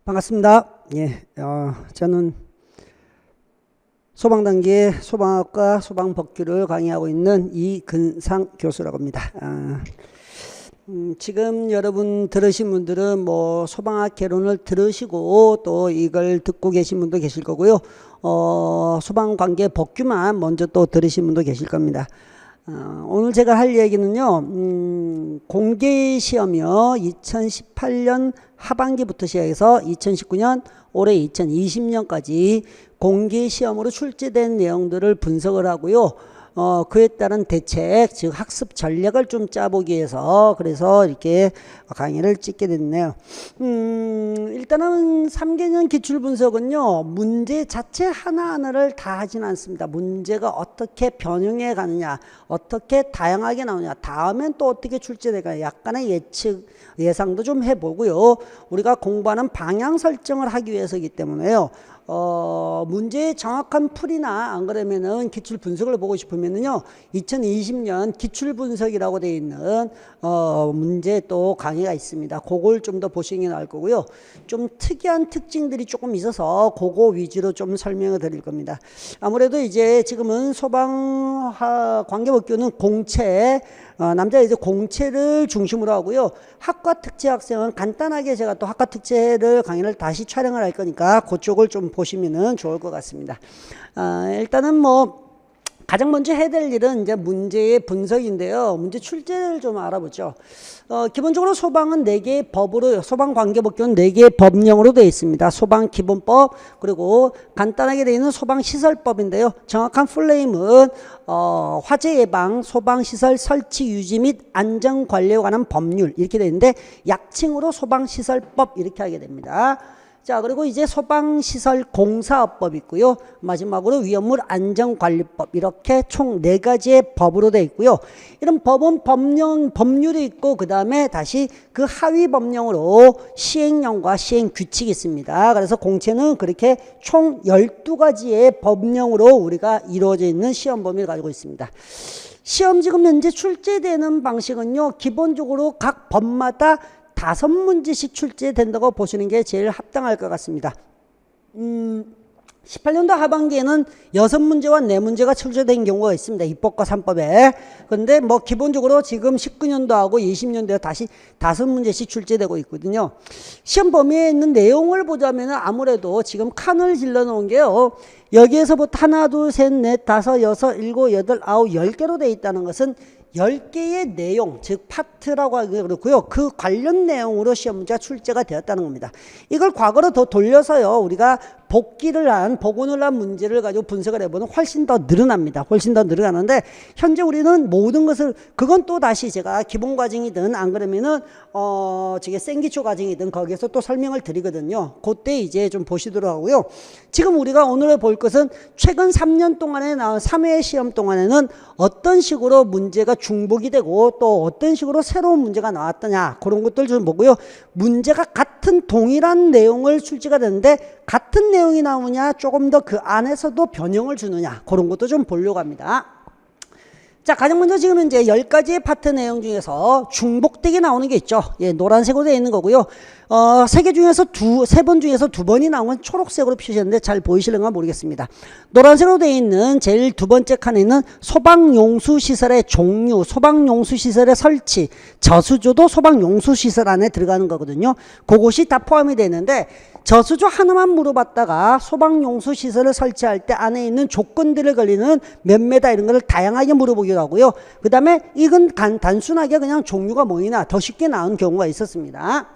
반갑습니다. 예, 저는 소방단계 소방학과 소방법규를 강의하고 있는 이근상 교수라고 합니다. 지금 여러분 들으신 분들은 뭐 소방학 개론을 들으시고 또 이걸 듣고 계신 분도 계실 거고요. 소방관계 법규만 먼저 또 들으신 분도 계실 겁니다. 오늘 제가 할 얘기는요, 공개시험이요, 2018년 하반기부터 시작해서 2019년 올해 2020년까지 공개시험으로 출제된 내용들을 분석을 하고요. 그에 따른 대책, 즉 학습 전략을 좀 짜보기 위해서 그래서 이렇게 강의를 찍게 됐네요. 일단은 3개년 기출분석은요, 문제 자체 하나하나를 다 하진 않습니다. 문제가 어떻게 변형해 가느냐, 어떻게 다양하게 나오냐, 다음엔 또 어떻게 출제될까, 약간의 예상도 좀 해보고요. 우리가 공부하는 방향 설정을 하기 위해서이기 때문에요. 문제의 정확한 풀이나 안 그러면은 기출 분석을 보고 싶으면은요, 2020년 기출 분석이라고 되어 있는 문제 또 강의가 있습니다. 그걸 좀 더 보시는 게 나을 거고요. 좀 특이한 특징들이 조금 있어서 그거 위주로 좀 설명을 드릴 겁니다. 아무래도 이제 지금은 소방 관계법규는 공채, 남자 이제 공채를 중심으로 하고요. 학과 특채 학생은 간단하게 제가 또 학과 특채를 강의를 다시 촬영을 할 거니까 그쪽을 좀 보시면은 좋을 것 같습니다. 일단은 뭐 가장 먼저 해야 될 일은 이제 문제의 분석인데요. 문제 출제를 좀 알아보죠. 기본적으로 소방은 4개의 법으로, 소방관계법규는 4개의 법령으로 되어 있습니다. 소방기본법, 그리고 간단하게 되어 있는 소방시설법인데요. 정확한 풀네임은 화재 예방, 소방시설 설치 유지 및 안전관리에 관한 법률 이렇게 되어 있는데 약칭으로 소방시설법 이렇게 하게 됩니다. 자, 그리고 이제 소방시설 공사업법 있고요. 마지막으로 위험물 안전관리법, 이렇게 총 4가지의 법으로 되어 있고요. 이런 법은 법률이 있고 그 다음에 다시 그 하위 법령으로 시행령과 시행규칙이 있습니다. 그래서 공채는 그렇게 총 12가지의 법령으로 우리가 이루어져 있는 시험 범위를 가지고 있습니다. 시험 지금 현재 출제되는 방식은요, 기본적으로 각 법마다 5문제씩 출제된다고 보시는 게 제일 합당할 것 같습니다. 18년도 하반기에는 6문제와 4문제가 출제된 경우가 있습니다. 입법과 3법에. 그런데 뭐 기본적으로 지금 19년도하고 20년도에 다시 5문제씩 출제되고 있거든요. 시험 범위에 있는 내용을 보자면 아무래도 지금 칸을 질러 놓은 게요, 여기에서부터 하나, 둘, 셋, 넷, 다섯, 여섯, 일곱, 여덟, 아홉, 10개로 되어 있다는 것은 10개의 내용, 즉 파트라고 하기 그렇고요. 그 관련 내용으로 시험 문제가 출제가 되었다는 겁니다. 이걸 과거로 더 돌려서요, 우리가 복원을 한 문제를 가지고 분석을 해보면 훨씬 더 늘어납니다. 훨씬 더 늘어나는데, 현재 우리는 모든 것을, 그건 또 다시 제가 기본 과정이든 안 그러면은 저게 생기초 과정이든 거기에서 또 설명을 드리거든요. 그때 이제 좀 보시도록 하고요. 지금 우리가 오늘 볼 것은 최근 3년 동안에 나온 3회 시험 동안에는 어떤 식으로 문제가 중복이 되고 또 어떤 식으로 새로운 문제가 나왔더냐, 그런 것들 좀 보고요. 문제가 같은 동일한 내용을 출제가 되는데 같은 내용이 나오냐, 조금 더 그 안에서도 변형을 주느냐, 그런 것도 좀 보려고 합니다. 자, 가장 먼저 지금 이제 10가지의 파트 내용 중에서 중복되게 나오는 게 있죠. 예, 노란색으로 되어 있는 거고요. 3개 중에서 3번 중에서 2번이 나오면 초록색으로 표시했는데 잘 보이실런가 모르겠습니다. 노란색으로 되어 있는 제일 2번째 칸에 있는 소방용수시설의 종류, 소방용수시설의 설치, 저수조도 소방용수시설 안에 들어가는 거거든요. 그것이 다 포함이 되는데, 저수조 하나만 물어봤다가 소방용수시설을 설치할 때 안에 있는 조건들을 걸리는 몇 메다 이런 거를 다양하게 물어보기도 하고요. 그 다음에 이건 단순하게 그냥 종류가 뭐이나 더 쉽게 나온 경우가 있었습니다.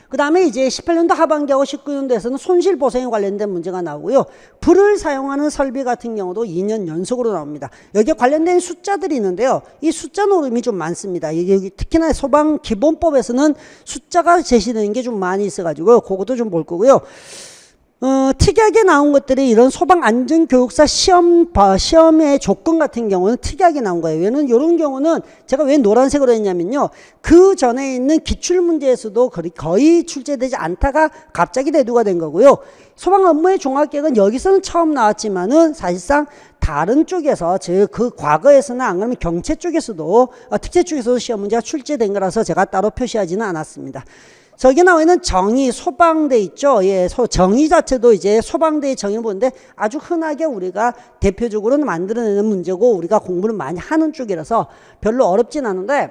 그 다음에 이제 18년도 하반기하고 19년도에서는 손실보상에 관련된 문제가 나오고요. 불을 사용하는 설비 같은 경우도 2년 연속으로 나옵니다. 여기에 관련된 숫자들이 있는데요. 이 숫자 노름이 좀 많습니다. 여기 특히나 소방기본법에서는 숫자가 제시되는 게 좀 많이 있어가지고 그것도 좀 볼 거고요. 특이하게 나온 것들이 이런 소방안전교육사 시험의 조건 같은 경우는 특이하게 나온 거예요. 왜냐면 이런 경우는 제가 왜 노란색으로 했냐면요, 그 전에 있는 기출문제에서도 거의 출제되지 않다가 갑자기 대두가 된 거고요. 소방 업무의 종합계획은 여기서는 처음 나왔지만은 사실상 다른 쪽에서, 즉 그 과거에서는 안 그러면 경채 쪽에서도, 특채 쪽에서도 시험 문제가 출제된 거라서 제가 따로 표시하지는 않았습니다. 저기 나와 있는 정의, 소방대 있죠. 예, 정의 자체도 이제 소방대의 정의를 보는데 아주 흔하게 우리가 대표적으로 만들어내는 문제고 우리가 공부를 많이 하는 쪽이라서 별로 어렵진 않은데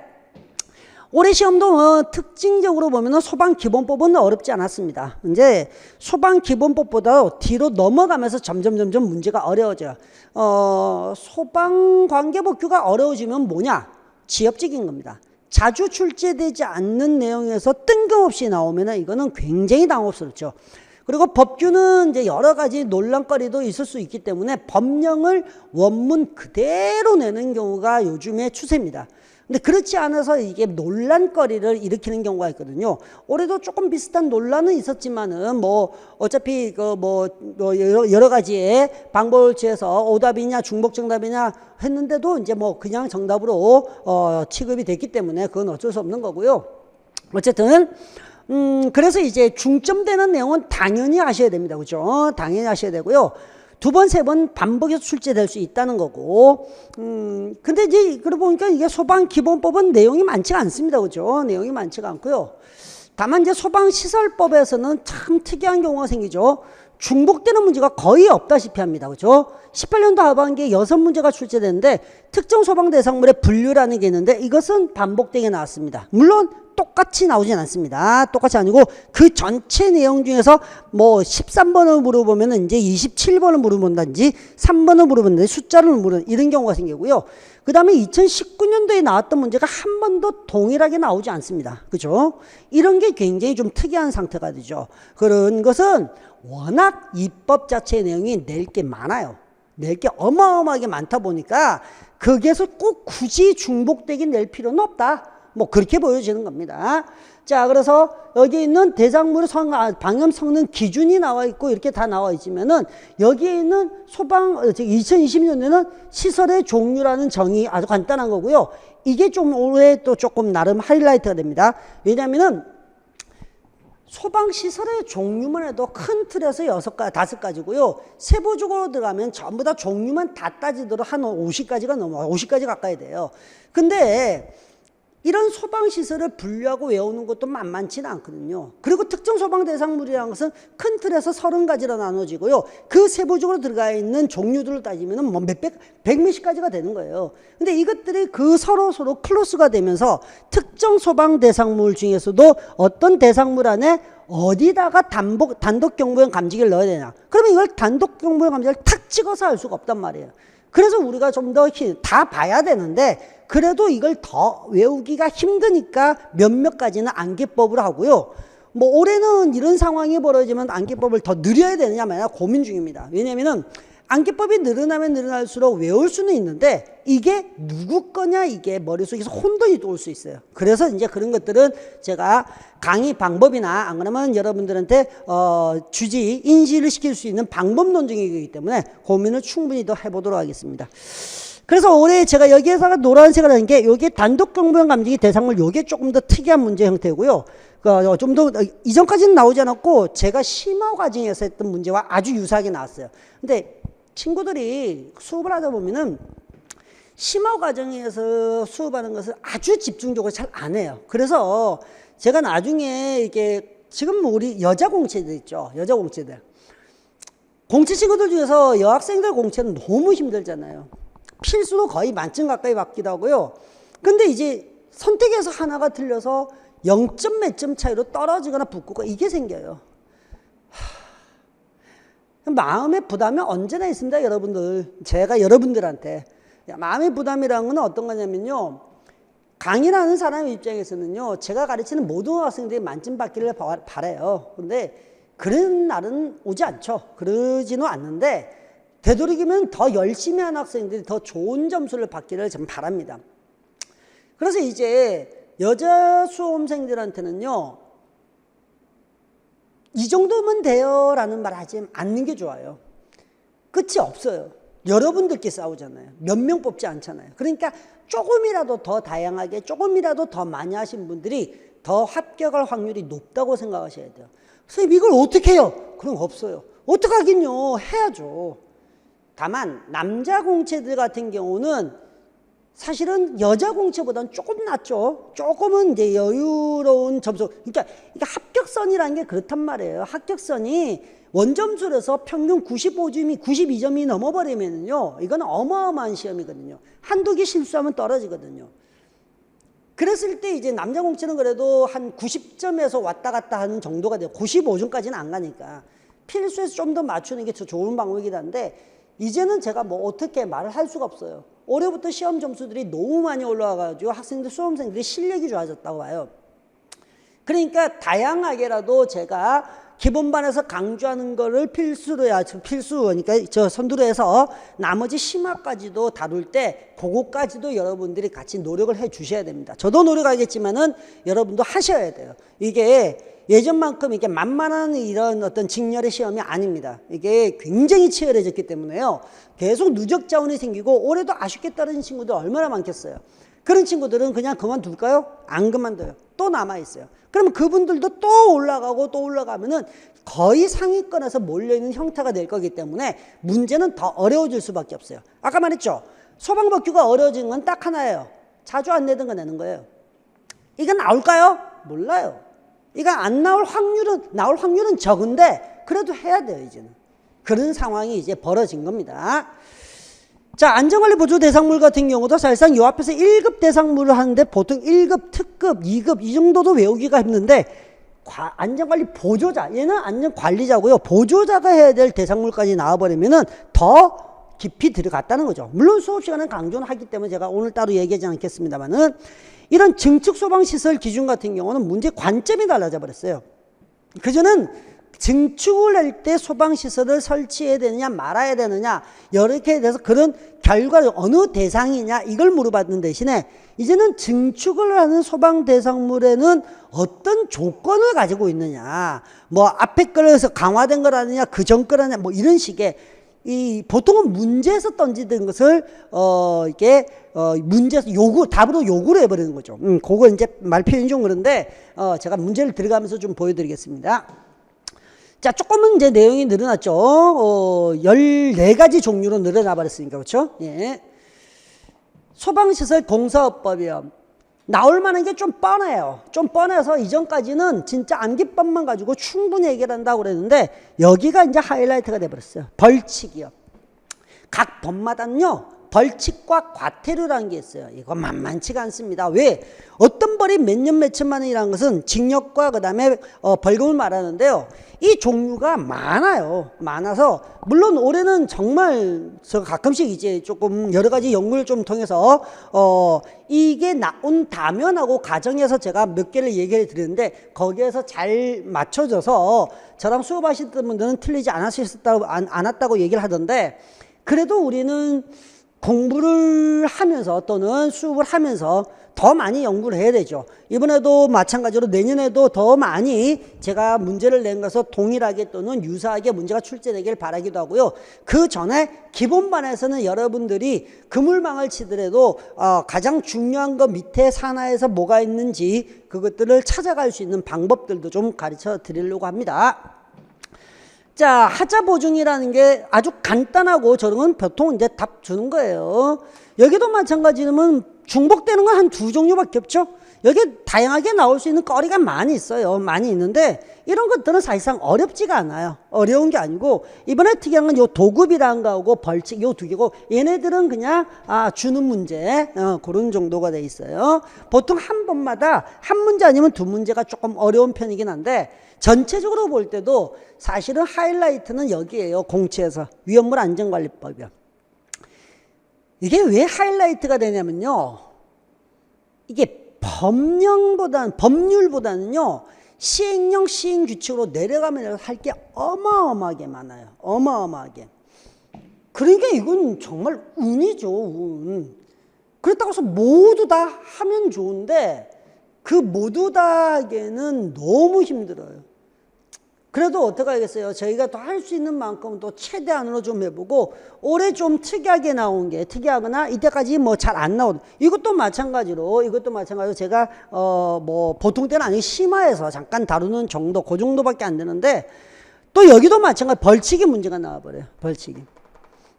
올해 시험도 특징적으로 보면은 소방기본법은 어렵지 않았습니다. 이제 소방기본법보다 뒤로 넘어가면서 점점 문제가 어려워져요. 소방관계법규가 어려워지면 뭐냐? 지엽적인 겁니다. 자주 출제되지 않는 내용에서 뜬금없이 나오면 이거는 굉장히 당혹스럽죠. 그리고 법규는 이제 여러 가지 논란거리도 있을 수 있기 때문에 법령을 원문 그대로 내는 경우가 요즘의 추세입니다. 근데 그렇지 않아서 이게 논란거리를 일으키는 경우가 있거든요. 올해도 조금 비슷한 논란은 있었지만은 뭐 어차피 여러 가지의 방법을 취해서 오답이냐 중복정답이냐 했는데도 이제 뭐 그냥 정답으로 취급이 됐기 때문에 그건 어쩔 수 없는 거고요. 어쨌든 그래서 이제 중점되는 내용은 당연히 아셔야 됩니다. 그죠? 당연히 아셔야 되고요. 두 번, 세 번 반복해서 출제될 수 있다는 거고, 근데 이제, 그러고 보니까 이게 소방기본법은 내용이 많지가 않습니다. 그죠? 내용이 많지가 않고요. 다만 이제 소방시설법에서는 참 특이한 경우가 생기죠. 중복되는 문제가 거의 없다시피 합니다. 그죠? 18년도 하반기에 6문제가 출제되는데 특정 소방 대상물의 분류라는 게 있는데 이것은 반복되게 나왔습니다. 물론 똑같이 나오진 않습니다. 똑같이 아니고 그 전체 내용 중에서 뭐 13번을 물어보면 이제 27번을 물어본다든지 3번을 물어본다든지 숫자를 물어보는 이런 경우가 생기고요. 그 다음에 2019년도에 나왔던 문제가 한 번도 동일하게 나오지 않습니다. 그죠? 이런 게 굉장히 좀 특이한 상태가 되죠. 그런 것은 워낙 입법 자체의 내용이 낼 게 많아요. 낼 게 어마어마하게 많다 보니까 거기에서 꼭 굳이 중복되게 낼 필요는 없다. 뭐 그렇게 보여지는 겁니다. 자, 그래서 여기 있는 대상물의 방염 성능 기준이 나와 있고 이렇게 다 나와 있으면은 여기에 있는 2020년에는 시설의 종류라는 정의 아주 간단한 거고요. 이게 좀 올해 또 조금 나름 하이라이트가 됩니다. 왜냐면은 소방시설의 종류만 해도 큰 틀에서 5가지고요. 세부적으로 들어가면 전부 다 종류만 다 따지도록 한 50가지가 넘어요. 50가지 가까이 돼요. 근데 이런 소방시설을 분류하고 외우는 것도 만만치는 않거든요. 그리고 특정 소방 대상물이라는 것은 큰 틀에서 30가지로 나눠지고요. 그 세부적으로 들어가 있는 종류들을 따지면 뭐 백몇십 가지가 되는 거예요. 근데 이것들이 그 서로 클로스가 되면서 특정 소방 대상물 중에서도 어떤 대상물 안에 어디다가 단독 경보용 감지기를 넣어야 되냐. 그러면 이걸 단독 경보용 감지기를 탁 찍어서 알 수가 없단 말이에요. 그래서 우리가 좀 더 다 봐야 되는데 그래도 이걸 더 외우기가 힘드니까 몇몇 가지는 암기법으로 하고요. 뭐 올해는 이런 상황이 벌어지면 암기법을 더 늘려야 되느냐 마냐 고민 중입니다. 왜냐면은 암기법이 늘어나면 늘어날수록 외울 수는 있는데 이게 누구 거냐 이게 머릿속에서 혼돈이 올 수 있어요. 그래서 이제 그런 것들은 제가 강의 방법이나 안 그러면 여러분들한테 주지 인지를 시킬 수 있는 방법론적이기 때문에 고민을 충분히 더 해보도록 하겠습니다. 그래서 올해 제가 여기에다가 노란색을 하는 게 여기 단독 경보용 감지기 대상물 요게 조금 더 특이한 문제 형태고요. 좀 더 이전까지는 나오지 않았고 제가 심화 과정에서 했던 문제와 아주 유사하게 나왔어요. 근데 친구들이 수업을 하다 보면은 심화 과정에서 수업하는 것을 아주 집중적으로 잘 안 해요. 그래서 제가 나중에 이게 지금 우리 여자 공채들 있죠. 여자 공채들. 공채 친구들 중에서 여학생들 공채는 너무 힘들잖아요. 필수도 거의 만점 가까이 받기도 하고요. 근데 이제 선택해서 하나가 틀려서 0점 몇 점 차이로 떨어지거나 붙고 이게 생겨요. 마음의 부담이 언제나 있습니다, 여러분들. 제가 여러분들한테. 마음의 부담이라는 건 어떤 거냐면요. 강의를 하는 사람의 입장에서는요. 제가 가르치는 모든 학생들이 만점 받기를 바라요. 근데 그런 날은 오지 않죠. 그러지는 않는데 되도록이면 더 열심히 하는 학생들이 더 좋은 점수를 받기를 좀 바랍니다. 그래서 이제 여자 수험생들한테는요. 이 정도면 돼요 라는 말 하지 않는 게 좋아요. 끝이 없어요. 여러분들끼리 싸우잖아요. 몇 명 뽑지 않잖아요. 그러니까 조금이라도 더 다양하게 조금이라도 더 많이 하신 분들이 더 합격할 확률이 높다고 생각하셔야 돼요. 선생님 이걸 어떻게 해요? 그럼 없어요. 어떡하긴요. 해야죠. 다만 남자 공채들 같은 경우는 사실은 여자 공채보다는 조금 낫죠. 조금은 이제 여유로운 점수. 그러니까 합격선이라는 게 그렇단 말이에요. 합격선이 원점수에서 평균 92점이 넘어버리면요, 이건 어마어마한 시험이거든요. 한두 개 실수하면 떨어지거든요. 그랬을 때 이제 남자 공채는 그래도 한 90점에서 왔다 갔다 하는 정도가 돼요. 95점까지는 안 가니까. 필수에서 좀 더 맞추는 게 더 좋은 방법이긴 한데, 이제는 제가 뭐 어떻게 말을 할 수가 없어요. 올해부터 시험 점수들이 너무 많이 올라와가지고 학생들, 수험생들이 실력이 좋아졌다고 봐요. 그러니까 다양하게라도 제가 기본반에서 강조하는 거를 필수로 그러니까 저 선두로 해서 나머지 심화까지도 다룰 때 그거까지도 여러분들이 같이 노력을 해 주셔야 됩니다. 저도 노력하겠지만은 여러분도 하셔야 돼요. 이게 예전만큼 이게 만만한 이런 어떤 직렬의 시험이 아닙니다. 이게 굉장히 치열해졌기 때문에요. 계속 누적 자원이 생기고 올해도 아쉽게 떨어진 친구들 얼마나 많겠어요. 그런 친구들은 그냥 그만둘까요? 안 그만둬요. 또 남아있어요. 그러면 그분들도 또 올라가고 또 올라가면은 거의 상위권에서 몰려있는 형태가 될 거기 때문에 문제는 더 어려워질 수밖에 없어요. 아까 말했죠. 소방법규가 어려워진 건 딱 하나예요. 자주 안 내던 거 내는 거예요. 이거 나올까요? 몰라요. 이거 안 나올 확률은 적은데 그래도 해야 돼요, 이제는. 그런 상황이 이제 벌어진 겁니다. 자, 안전관리 보조 대상물 같은 경우도 사실상 요 앞에서 1급 대상물을 하는데 보통 1급, 특급, 2급 이 정도도 외우기가 힘든데 안전관리 보조자, 얘는 안전관리자고요. 보조자가 해야 될 대상물까지 나와버리면은 더 깊이 들어갔다는 거죠. 물론 수업 시간에 강조는 하기 때문에 제가 오늘 따로 얘기하지 않겠습니다만은 이런 증축 소방시설 기준 같은 경우는 문제 관점이 달라져 버렸어요. 그전은 증축을 할 때 소방시설을 설치해야 되느냐 말아야 되느냐 여러 개에 대해서 그런 결과를 어느 대상이냐 이걸 물어봤는 대신에 이제는 증축을 하는 소방 대상물에는 어떤 조건을 가지고 있느냐, 뭐 앞에 거에서 강화된 거라느냐 그전 거라느냐 뭐 이런 식의 보통은 문제에서 던지던 것을 문제에서 답으로 요구를 해버리는 거죠. 그거 이제 말 표현이 좀 그런데 제가 문제를 들어가면서 좀 보여드리겠습니다. 자, 조금은 이제 내용이 늘어났죠. 14가지 종류로 늘어나 버렸으니까, 그렇죠? 예. 소방시설 공사업법이요. 나올 만한 게 좀 뻔해요. 좀 뻔해서 이전까지는 진짜 암기법만 가지고 충분히 해결한다고 그랬는데 여기가 이제 하이라이트가 돼버렸어요. 벌칙이요. 각 법마다는요. 벌칙과 과태료라는 게 있어요. 이거 만만치가 않습니다. 왜? 어떤 벌이 몇 년 몇천 만 원이라는 것은 징역과 그 다음에 벌금을 말하는데요. 이 종류가 많아요. 많아서 물론 올해는 정말 저 가끔씩 이제 조금 여러 가지 연구를 좀 통해서 이게 나온 다면하고 가정에서 제가 몇 개를 얘기해 드리는데 거기에서 잘 맞춰져서 저랑 수업하시던 분들은 틀리지 않았다고 얘기를 하던데 그래도 우리는 공부를 하면서 또는 수업을 하면서 더 많이 연구를 해야 되죠. 이번에도 마찬가지로 내년에도 더 많이 제가 문제를 낸 것을 동일하게 또는 유사하게 문제가 출제되길 바라기도 하고요. 그 전에 기본반에서는 여러분들이 그물망을 치더라도 가장 중요한 거 밑에 산하에서 뭐가 있는지 그것들을 찾아갈 수 있는 방법들도 좀 가르쳐 드리려고 합니다. 자, 하자 보증이라는 게 아주 간단하고 저런 건 보통 이제 답 주는 거예요. 여기도 마찬가지면 중복되는 건 한 두 종류밖에 없죠. 여기 다양하게 나올 수 있는 거리가 많이 있어요. 많이 있는데 이런 것들은 사실상 어렵지가 않아요. 어려운 게 아니고 이번에 특이한 건 요 도급이라는 거하고 벌칙 요 두 개고 얘네들은 그냥 주는 문제 그런 정도가 돼 있어요. 보통 한 번마다 한 문제 아니면 두 문제가 조금 어려운 편이긴 한데 전체적으로 볼 때도 사실은 하이라이트는 여기에요. 공채에서 위험물 안전관리법이요. 이게 왜 하이라이트가 되냐면요. 이게 법률보다는요. 시행령 시행규칙으로 내려가면 할 게 어마어마하게 많아요. 어마어마하게. 그러니까 이건 정말 운이죠. 운. 그렇다고 해서 모두 다 하면 좋은데 그 모두 다 하기에는 너무 힘들어요. 그래도 어떻게 하겠어요? 저희가 또 할 수 있는 만큼 또 최대한으로 좀 해보고 올해 좀 특이하게 나온 게 특이하거나 이때까지 뭐 잘 안 나온 이것도 마찬가지로 제가 뭐 보통 때는 아니고 심화해서 잠깐 다루는 정도 그 정도밖에 안 되는데 또 여기도 마찬가지 벌칙이 문제가 나와버려요. 벌칙이.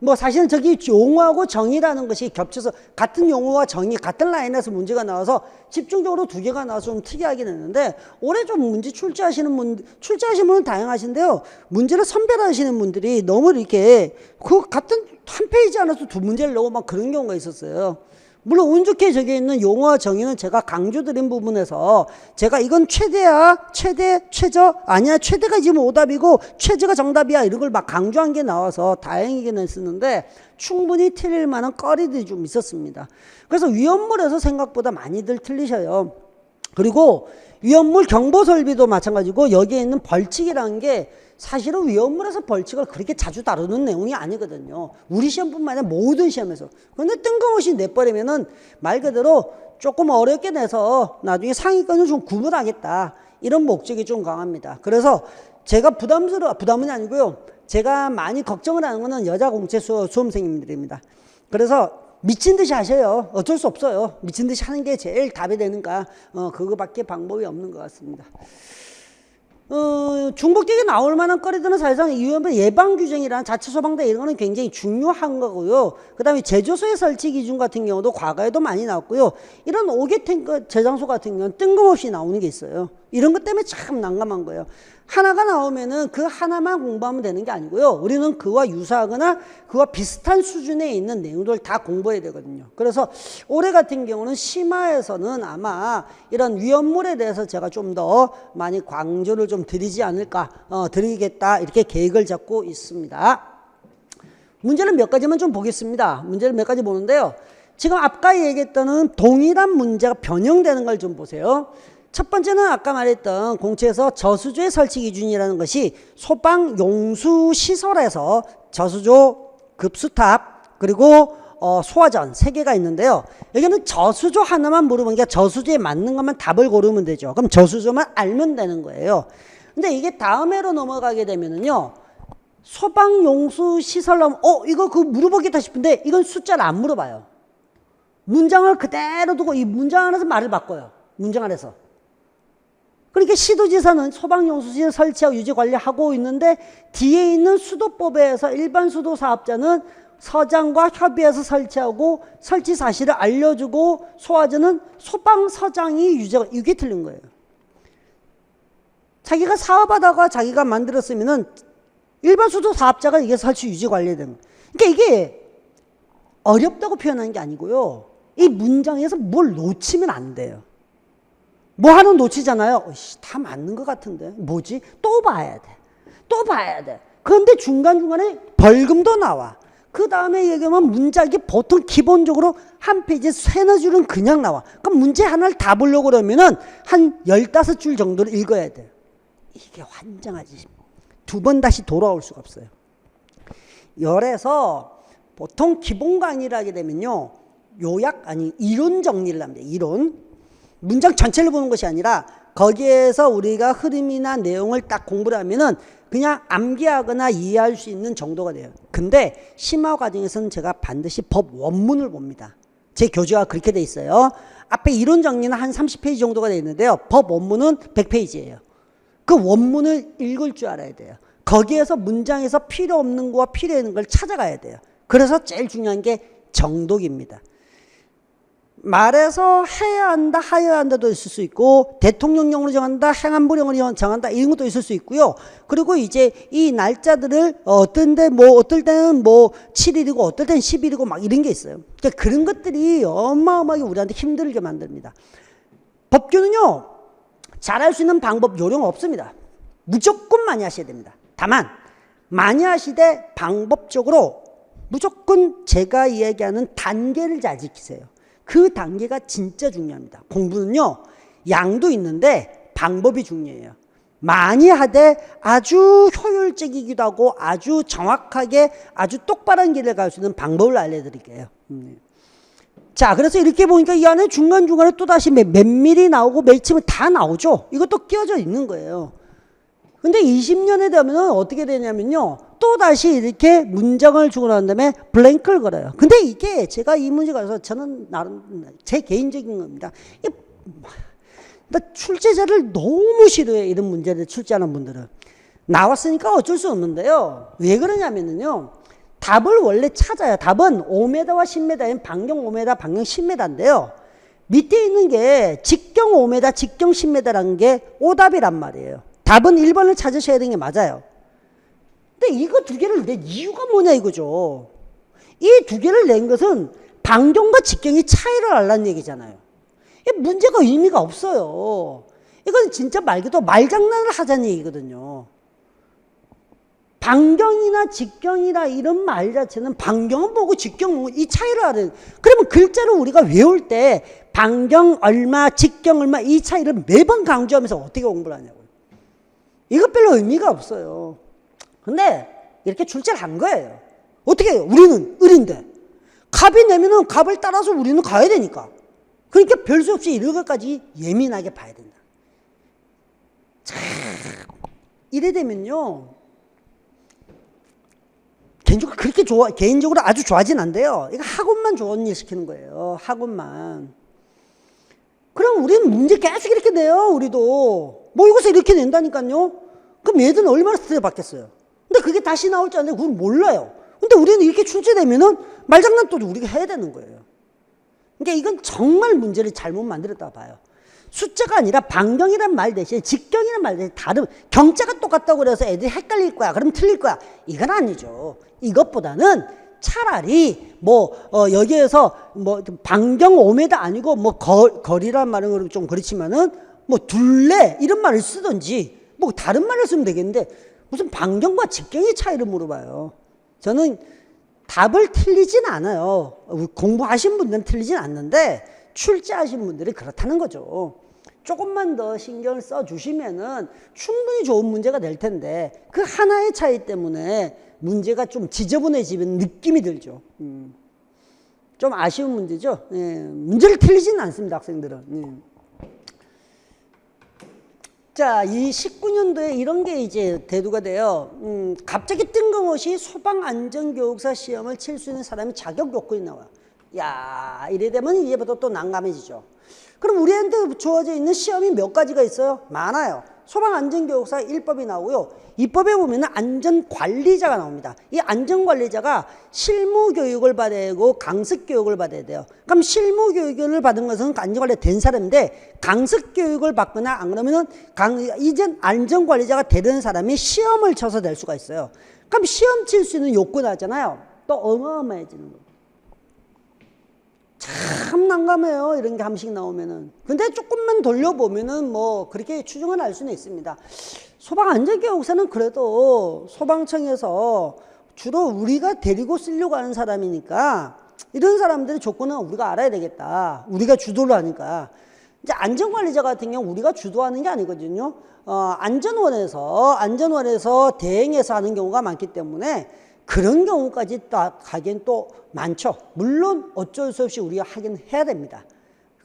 뭐 사실은 저기 용어하고 정의라는 것이 겹쳐서 같은 용어와 정의, 같은 라인에서 문제가 나와서 집중적으로 두 개가 나와서 좀 특이하긴 했는데 올해 좀 문제 출제하시는 분은 다양하신데요. 문제를 선별하시는 분들이 너무 이렇게 그 같은 한 페이지 안에서 두 문제를 넣고 막 그런 경우가 있었어요. 물론 운 좋게 저기 있는 용어와 정의는 제가 강조드린 부분에서 제가 이건 최대야, 최저, 아니야, 최대가 지금 오답이고 최저가 정답이야 이런 걸 막 강조한 게 나와서 다행이긴 했었는데 충분히 틀릴 만한 거리들이 좀 있었습니다. 그래서 위험물에서 생각보다 많이들 틀리셔요. 그리고 위험물 경보 설비도 마찬가지고 여기에 있는 벌칙이라는 게 사실은 위험물에서 벌칙을 그렇게 자주 다루는 내용이 아니거든요. 우리 시험뿐만 아니라 모든 시험에서. 그런데 뜬금없이 내버리면은 말 그대로 조금 어렵게 내서 나중에 상위권을 좀 구분하겠다. 이런 목적이 좀 강합니다. 그래서 제가 부담은 아니고요. 제가 많이 걱정을 하는 거는 여자 공채 수험생님들입니다. 그래서 미친 듯이 하셔요. 어쩔 수 없어요. 미친 듯이 하는 게 제일 답이 되니까 그거밖에 방법이 없는 것 같습니다. 중복되게 나올 만한 거리들은 사실상 예방 규정이란 자체 소방대 이런 거는 굉장히 중요한 거고요. 그 다음에 제조소의 설치 기준 같은 경우도 과거에도 많이 나왔고요. 이런 5개 탱크 저장소 같은 경우는 뜬금없이 나오는 게 있어요. 이런 것 때문에 참 난감한 거예요. 하나가 나오면은 그 하나만 공부하면 되는 게 아니고요. 우리는 그와 유사하거나 그와 비슷한 수준에 있는 내용들을 다 공부해야 되거든요. 그래서 올해 같은 경우는 심화에서는 아마 이런 위험물에 대해서 제가 좀 더 많이 강조를 좀 드리지 않을까, 드리겠다 이렇게 계획을 잡고 있습니다. 문제는 몇 가지만 좀 보겠습니다. 문제를 몇 가지 보는데요. 지금 아까 얘기했던 동일한 문제가 변형되는 걸 좀 보세요. 첫 번째는 아까 말했던 공채에서 저수조의 설치 기준이라는 것이 소방 용수 시설에서 저수조, 급수탑, 그리고 소화전 3개가 있는데요. 여기는 저수조 하나만 물어보니까 저수조에 맞는 것만 답을 고르면 되죠. 그럼 저수조만 알면 되는 거예요. 근데 이게 다음 해로 넘어가게 되면은요. 소방 용수 시설 나오면 이거 물어보겠다 싶은데 이건 숫자를 안 물어봐요. 문장을 그대로 두고 이 문장 안에서 말을 바꿔요. 문장 안에서. 그러니까 시도지사는 소방용수시설 설치하고 유지 관리하고 있는데 뒤에 있는 수도법에서 일반 수도 사업자는 서장과 협의해서 설치하고 설치 사실을 알려주고 소화전은 소방서장이 유지하고 이게 틀린 거예요. 자기가 사업하다가 자기가 만들었으면은 일반 수도 사업자가 이게 설치 유지 관리해야 되는 거예요. 그러니까 이게 어렵다고 표현하는 게 아니고요. 이 문장에서 뭘 놓치면 안 돼요. 뭐 하나 놓치잖아요. 다 맞는 것 같은데 뭐지? 또 봐야 돼. 또 봐야 돼. 그런데 중간중간에 벌금도 나와. 그 다음에 얘기하면 문장이 보통 기본적으로 한 페이지에 3-4줄은 그냥 나와. 그럼 문제 하나를 다 보려고 그러면은 한 15줄 정도를 읽어야 돼요. 이게 환장하지. 2번 다시 돌아올 수가 없어요. 열에서 보통 기본 강의를 하게 되면요. 이론 정리를 합니다. 이론. 문장 전체를 보는 것이 아니라 거기에서 우리가 흐름이나 내용을 딱 공부를 하면은 그냥 암기하거나 이해할 수 있는 정도가 돼요. 근데 심화 과정에서는 제가 반드시 법 원문을 봅니다. 제 교재가 그렇게 돼 있어요. 앞에 이론 정리는 한 30페이지 정도가 돼 있는데요. 법 원문은 100페이지예요. 그 원문을 읽을 줄 알아야 돼요. 거기에서 문장에서 필요 없는 거와 필요 있는 걸 찾아가야 돼요. 그래서 제일 중요한 게 정독입니다. 말해서 해야 한다, 하여야 한다도 있을 수 있고 대통령령으로 정한다, 행안부령으로 정한다 이런 것도 있을 수 있고요. 그리고 이제 이 날짜들을 어떨 때는 7일이고 어떨 때는 10일이고 막 이런 게 있어요. 그러니까 그런 것들이 어마어마하게 우리한테 힘들게 만듭니다. 법규는요. 잘할 수 있는 방법 요령 없습니다. 무조건 많이 하셔야 됩니다. 다만 많이 하시되 방법적으로 무조건 제가 이야기하는 단계를 잘 지키세요. 그 단계가 진짜 중요합니다. 공부는요. 양도 있는데 방법이 중요해요. 많이 하되 아주 효율적이기도 하고 아주 정확하게 아주 똑바른 길을 갈 수 있는 방법을 알려드릴게요. 자, 그래서 이렇게 보니까 이 안에 중간중간에 또다시 몇 밀이 나오고 몇침은 다 나오죠. 이것도 끼워져 있는 거예요. 근데 20년에 되면 어떻게 되냐면요. 또다시 이렇게 문장을 주고 난 다음에 블랭크를 걸어요. 근데 이게 제가 이 문제가 있어서 저는 나름 제 개인적인 겁니다. 나 출제자를 너무 싫어해요. 이런 문제를 출제하는 분들은. 나왔으니까 어쩔 수 없는데요. 왜 그러냐면요. 답을 원래 찾아요. 답은 5m와 10m인 반경 5m, 반경 10m인데요. 밑에 있는 게 직경 5m, 직경 10m라는 게 오답이란 말이에요. 답은 1번을 찾으셔야 되는 게 맞아요. 근데 이거 두 개를 낸 이유가 뭐냐 이거죠. 이 두 개를 낸 것은 반경과 직경의 차이를 알라는 얘기잖아요. 이 문제가 의미가 없어요. 이건 진짜 말 그대로 말장난을 하자는 얘기거든요. 반경이나 직경이나 이런 말 자체는 반경은 뭐고 직경은 뭐고 이 차이를 알아요. 그러면 글자로 우리가 외울 때 반경 얼마, 직경 얼마 이 차이를 매번 강조하면서 어떻게 공부를 하냐고요. 이것 별로 의미가 없어요. 근데 이렇게 출제를 한 거예요. 어떻게 해요? 우리는 을인데 갑이 내면은 갑을 따라서 우리는 가야 되니까. 그러니까 별 수 없이 이런 것까지 예민하게 봐야 된다. 참 이래 되면요. 개인적으로 아주 좋아하진 않대요. 이거 학원만 좋은 일 시키는 거예요. 학원만. 그럼 우리는 문제 계속 이렇게 내요. 우리도. 모의고사 이렇게 낸다니까요. 그럼 얘들은 얼마나 스트레스 받겠어요. 근데 그게 다시 나올지 안 나올지 그걸 몰라요. 근데 우리는 이렇게 출제되면은 말장난 또 우리가 해야 되는 거예요. 그러니까 이건 정말 문제를 잘못 만들었다 봐요. 숫자가 아니라 반경이란 말 대신 직경이란 말 대신 다른 경자가 똑같다고 그래서 애들이 헷갈릴 거야. 그럼 틀릴 거야. 이건 아니죠. 이것보다는 차라리 여기에서 반경 5m 아니고 거리란 말은 좀 그렇지만은 둘레 이런 말을 쓰든지 다른 말을 쓰면 되겠는데 무슨 반경과 직경의 차이를 물어봐요. 저는 답을 틀리진 않아요. 공부하신 분들은 틀리진 않는데 출제하신 분들이 그렇다는 거죠. 조금만 더 신경을 써주시면은 충분히 좋은 문제가 될 텐데 그 하나의 차이 때문에 문제가 좀 지저분해지는 느낌이 들죠. 좀 아쉬운 문제죠. 예, 문제를 틀리지는 않습니다, 학생들은. 예. 자, 이 19년도에 이런 게 이제 대두가 돼요. 갑자기 뜬금없이 소방안전교육사 시험을 칠 수 있는 사람이 자격 요건이 나와요. 야, 이래 되면 이제부터 또 난감해지죠. 그럼 우리한테 주어져 있는 시험이 몇 가지가 있어요? 많아요. 소방안전교육사 1법이 나오고요. 2법에 보면 안전관리자가 나옵니다. 이 안전관리자가 실무교육을 받아야 되고 강습교육을 받아야 돼요. 그럼 실무교육을 받은 것은 안전관리가 된 사람인데 강습교육을 받거나 안 그러면은 이전 안전관리자가 되는 사람이 시험을 쳐서 될 수가 있어요. 그럼 시험 칠 수 있는 요건 하잖아요. 또 어마어마해지는 거예요. 참 난감해요. 이런 게 한씩 나오면은. 근데 조금만 돌려보면은 그렇게 추정을 할 수는 있습니다. 소방안전교육사는 그래도 소방청에서 주로 우리가 데리고 쓰려고 하는 사람이니까 이런 사람들의 조건은 우리가 알아야 되겠다. 우리가 주도를 하니까. 이제 안전관리자 같은 경우 우리가 주도하는 게 아니거든요. 안전원에서 대행해서 하는 경우가 많기 때문에 그런 경우까지 가긴 또 많죠. 물론 어쩔 수 없이 우리가 하긴 해야 됩니다.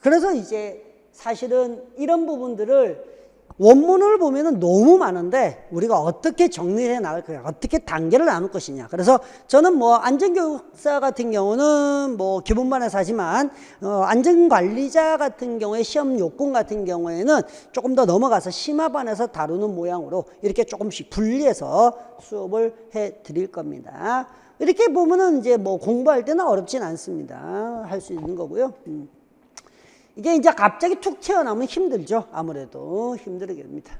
그래서 이제 사실은 이런 부분들을 원문을 보면은 너무 많은데 우리가 어떻게 정리해 나갈 거냐, 어떻게 단계를 나눌 것이냐. 그래서 저는 안전교육사 같은 경우는 기본반에서 하지만 안전관리자 같은 경우에 시험 요건 같은 경우에는 조금 더 넘어가서 심화반에서 다루는 모양으로 이렇게 조금씩 분리해서 수업을 해 드릴 겁니다. 이렇게 보면은 이제 공부할 때는 어렵진 않습니다. 할 수 있는 거고요. 이게 이제 갑자기 툭 튀어나오면 힘들죠. 아무래도 힘들게 됩니다.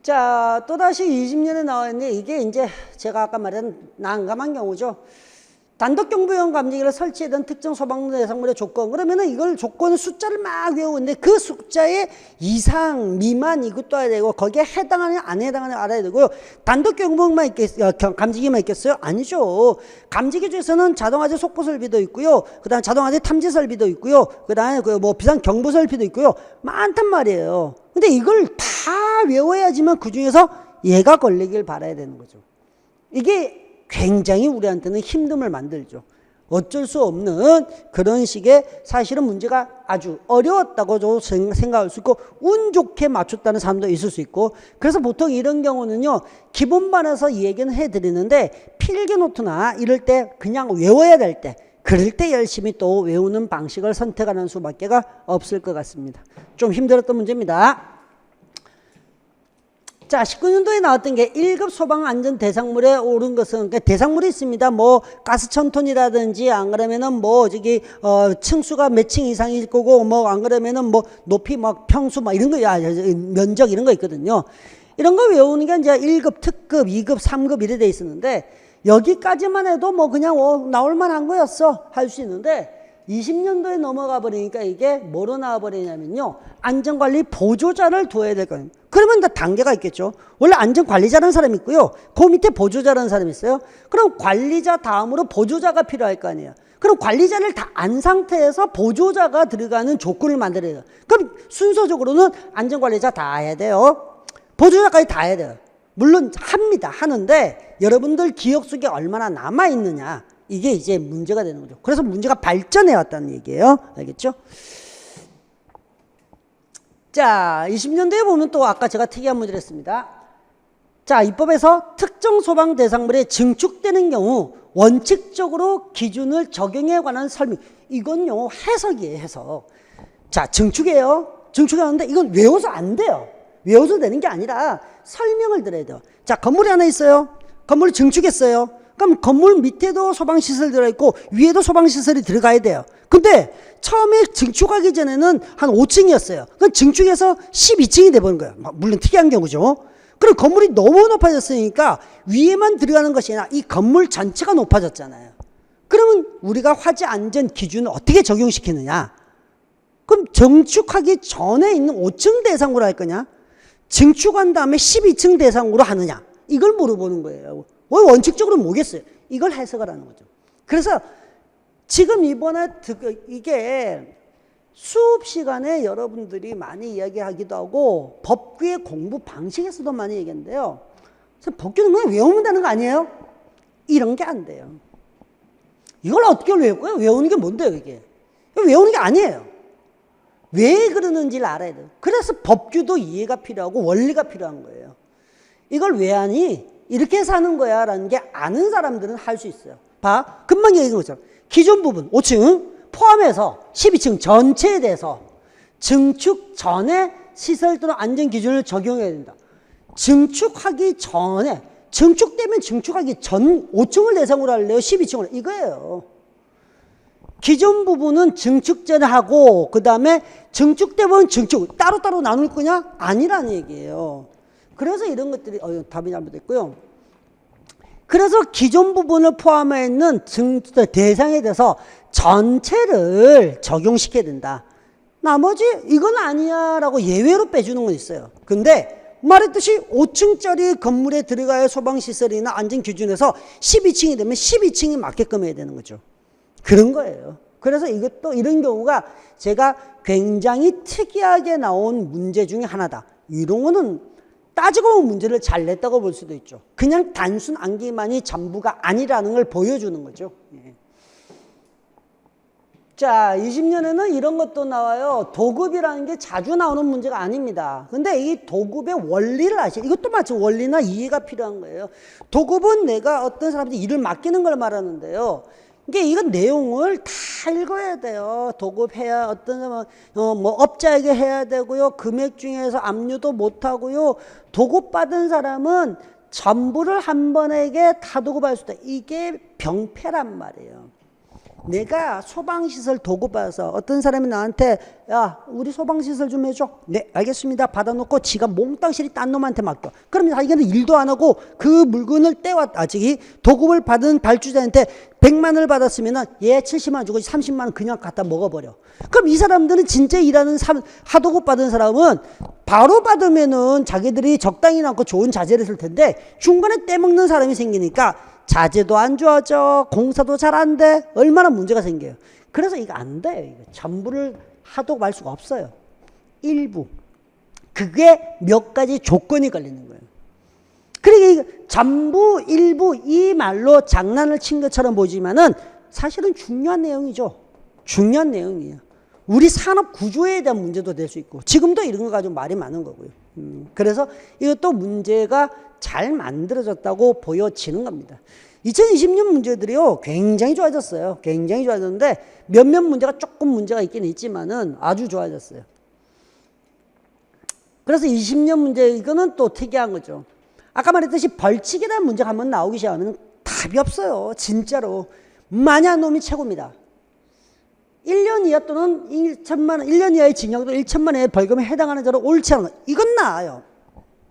자, 또다시 20년에 나와 있는데 이게 이제 제가 아까 말한 난감한 경우죠. 단독경보용 감지기를 설치하던 특정 소방 대상물의 조건. 그러면은 이걸 조건의 숫자를 막 외우는데 그 숫자의 이상, 미만 이것도 알아야 되고 거기에 해당하느냐 안 해당하느냐 알아야 되고요. 단독경보용만 감지기만 있겠어요? 아니죠. 감지기 중에서는 자동화재 속보 설비도 있고요. 그 다음에 자동화재 탐지 설비도 있고요. 그 다음에 비상 경보 설비도 있고요. 많단 말이에요. 근데 이걸 다 외워야지만 그 중에서 얘가 걸리길 바라야 되는 거죠. 이게 굉장히 우리한테는 힘듦을 만들죠. 어쩔 수 없는 그런 식의 사실은 문제가 아주 어려웠다고 생각할 수 있고 운 좋게 맞췄다는 사람도 있을 수 있고 그래서 보통 이런 경우는요. 기본반에서 이 얘기는 해드리는데 필기 노트나 이럴 때 그냥 외워야 될 때 그럴 때 열심히 또 외우는 방식을 선택하는 수밖에 없을 것 같습니다. 좀 힘들었던 문제입니다. 자, 19년도에 나왔던 게 1급 소방 안전 대상물에 오른 것은, 그러니까 대상물이 있습니다. 뭐 가스 1000톤이라든지 안 그러면은 뭐 저기 층수가 몇 층 이상일 거고, 뭐 안 그러면은 뭐 높이 막 평수 막 이런 거, 면적 이런 거 있거든요. 이런 거 외우는 게 이제 1급, 특급, 2급, 3급 이래 돼 있었는데, 여기까지만 해도 뭐 그냥 나올 만한 거였어 할 수 있는데, 20년도에 넘어가 버리니까 이게 뭐로 나와 버리냐면요, 안전관리 보조자를 둬야 될 거예요. 그러면 다 단계가 있겠죠. 원래 안전관리자라는 사람이 있고요, 그 밑에 보조자라는 사람이 있어요. 그럼 관리자 다음으로 보조자가 필요할 거 아니에요. 그럼 관리자를 다 안 상태에서 보조자가 들어가는 조건을 만들어야 돼요. 그럼 순서적으로는 안전관리자 다 해야 돼요, 보조자까지 다 해야 돼요. 물론 합니다. 하는데 여러분들 기억 속에 얼마나 남아있느냐, 이게 이제 문제가 되는 거죠. 그래서 문제가 발전해 왔다는 얘기예요. 알겠죠? 자, 20년도에 보면 또 아까 제가 특이한 문제를 했습니다. 자, 입법에서 특정 소방 대상물에 증축되는 경우 원칙적으로 기준을 적용에 관한 설명. 이건요, 해석이에요, 해석. 자, 증축이에요. 증축하는데 이건 외워서 안 돼요. 외워서 되는 게 아니라 설명을 들어야 돼요. 자, 건물이 하나 있어요. 건물을 증축했어요. 그럼 건물 밑에도 소방시설이 들어있고 위에도 소방시설이 들어가야 돼요. 근데 처음에 증축하기 전에는 한 5층이었어요. 그럼 증축해서 12층이 돼버린 거예요. 물론 특이한 경우죠. 그럼 건물이 너무 높아졌으니까 위에만 들어가는 것이 아니라 이 건물 전체가 높아졌잖아요. 그러면 우리가 화재 안전 기준을 어떻게 적용시키느냐? 그럼 증축하기 전에 있는 5층 대상으로 할 거냐? 증축한 다음에 12층 대상으로 하느냐? 이걸 물어보는 거예요. 원칙적으로 뭐겠어요? 이걸 해석을 하는 거죠. 그래서 지금 이번에 이게 수업 시간에 여러분들이 많이 이야기하기도 하고 법규의 공부 방식에서도 많이 얘기하는데요. 법규는 그냥 외우면 되는 거 아니에요? 이런 게 안 돼요. 이걸 어떻게 외울까요? 외우는 게 뭔데요, 이게? 외우는 게 아니에요. 왜 그러는지를 알아야 돼요. 그래서 법규도 이해가 필요하고 원리가 필요한 거예요. 이걸 왜 하니? 이렇게 사는 거야 라는 게 아는 사람들은 할 수 있어요. 봐, 금방 얘기한 것처럼 기존 부분 5층 포함해서 12층 전체에 대해서 증축 전에 시설 또는 안전 기준을 적용해야 된다. 증축하기 전에, 증축되면 증축하기 전 5층을 대상으로 할래요, 12층을? 이거예요. 기존 부분은 증축 전에 하고 그 다음에 증축되면 증축 따로따로 나눌 거냐? 아니라는 얘기예요. 그래서 이런 것들이 답이 잘못됐고요. 그래서 기존 부분을 포함해 있는 대상에 대해서 전체를 적용시켜야 된다. 나머지 이건 아니야 라고 예외로 빼주는 건 있어요. 근데 말했듯이 5층짜리 건물에 들어가야 소방시설이나 안전기준에서 12층이 되면 12층이 맞게끔 해야 되는 거죠. 그런 거예요. 그래서 이것도 이런 경우가 제가 굉장히 특이하게 나온 문제 중에 하나다. 이런 거는 따지고 보면 문제를 잘 냈다고 볼 수도 있죠. 그냥 단순 암기만이 전부가 아니라는 걸 보여주는 거죠. 예. 자, 20년에는 이런 것도 나와요. 도급이라는 게 자주 나오는 문제가 아닙니다. 근데 이 도급의 원리를 아시죠? 이것도 마치 원리나 이해가 필요한 거예요. 도급은 내가 어떤 사람한테 일을 맡기는 걸 말하는데요. 그러니까 이건 내용을 다 읽어야 돼요. 도급해야 어떤 뭐 업자에게 해야 되고요. 금액 중에서 압류도 못 하고요. 도급받은 사람은 전부를 한 번에게 다 도급할 수 있다. 이게 병폐란 말이에요. 내가 소방시설 도급받아서 어떤 사람이 나한테 야, 우리 소방시설 좀 해줘. 네, 알겠습니다. 받아놓고 지가 몽땅실이 딴 놈한테 맡겨. 그러면 자기는 일도 안 하고 그 물건을 떼왔다. 즉 도급을 받은 발주자한테 100만 원을 받았으면 얘 70만 원 주고 30만 원 그냥 갖다 먹어버려. 그럼 이 사람들은 진짜 일하는 하도급 받은 사람은 바로 받으면은 자기들이 적당히 남고 좋은 자재를 쓸 텐데 중간에 떼먹는 사람이 생기니까 자재도 안 좋아져, 공사도 잘 안 돼, 얼마나 문제가 생겨요. 그래서 이거 안 돼요. 이거 전부를 하도록 할 수가 없어요. 일부. 그게 몇 가지 조건이 걸리는 거예요. 그러니까 전부, 일부 이 말로 장난을 친 것처럼 보이지만은 사실은 중요한 내용이죠. 중요한 내용이에요. 우리 산업 구조에 대한 문제도 될 수 있고 지금도 이런 거 가지고 말이 많은 거고요. 그래서 이것도 문제가 잘 만들어졌다고 보여지는 겁니다. 2020년 문제들이요 굉장히 좋아졌어요. 굉장히 좋아졌는데 몇몇 문제가 조금 문제가 있긴 있지만은 아주 좋아졌어요. 그래서 20년 문제 이거는 또 특이한 거죠. 아까 말했듯이 벌칙이라는 문제가 한번 나오기 시작하면 답이 없어요. 진짜로. 만약 놈이 최고입니다. 1년 이하 또는 1천만 원, 1년 이하의 징역 또는 1천만 원의 벌금에 해당하는 자로 옳지 않은 것. 이건 나아요.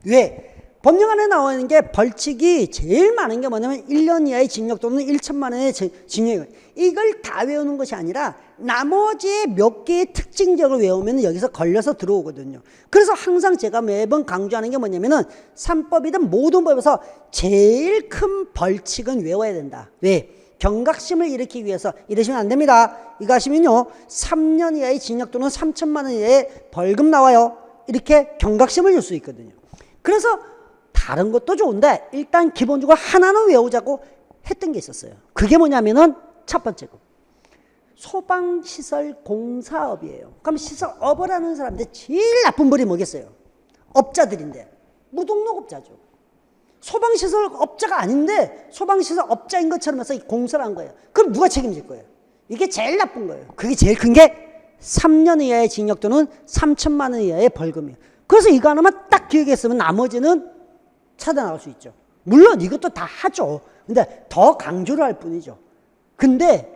왜? 법령 안에 나와 있는 게 벌칙이 제일 많은 게 뭐냐면 1년 이하의 징역 또는 1천만 원의 징역이에요. 이걸 다 외우는 것이 아니라 나머지 몇 개의 특징적을 외우면 여기서 걸려서 들어오거든요. 그래서 항상 제가 매번 강조하는 게 뭐냐면은 3법이든 모든 법에서 제일 큰 벌칙은 외워야 된다. 왜? 경각심을 일으키기 위해서 이러시면 안 됩니다. 이거 하시면요 3년 이하의 징역 또는 3천만 원 이하의 벌금 나와요. 이렇게 경각심을 줄 수 있거든요. 그래서 다른 것도 좋은데 일단 기본적으로 하나는 외우자고 했던 게 있었어요. 그게 뭐냐면은 첫 번째고 소방시설 공사업이에요. 그럼 시설업을 하는 사람들 제일 나쁜 벌이 뭐겠어요? 업자들인데 무등록업자죠. 소방시설 업자가 아닌데 소방시설 업자인 것처럼 해서 공사를 한 거예요. 그럼 누가 책임질 거예요? 이게 제일 나쁜 거예요. 그게 제일 큰 게 3년 이하의 징역 또는 3천만 원 이하의 벌금이에요. 그래서 이거 하나만 딱 기억했으면 나머지는 차단할 수 있죠. 물론 이것도 다 하죠. 근데 더 강조를 할 뿐이죠. 근데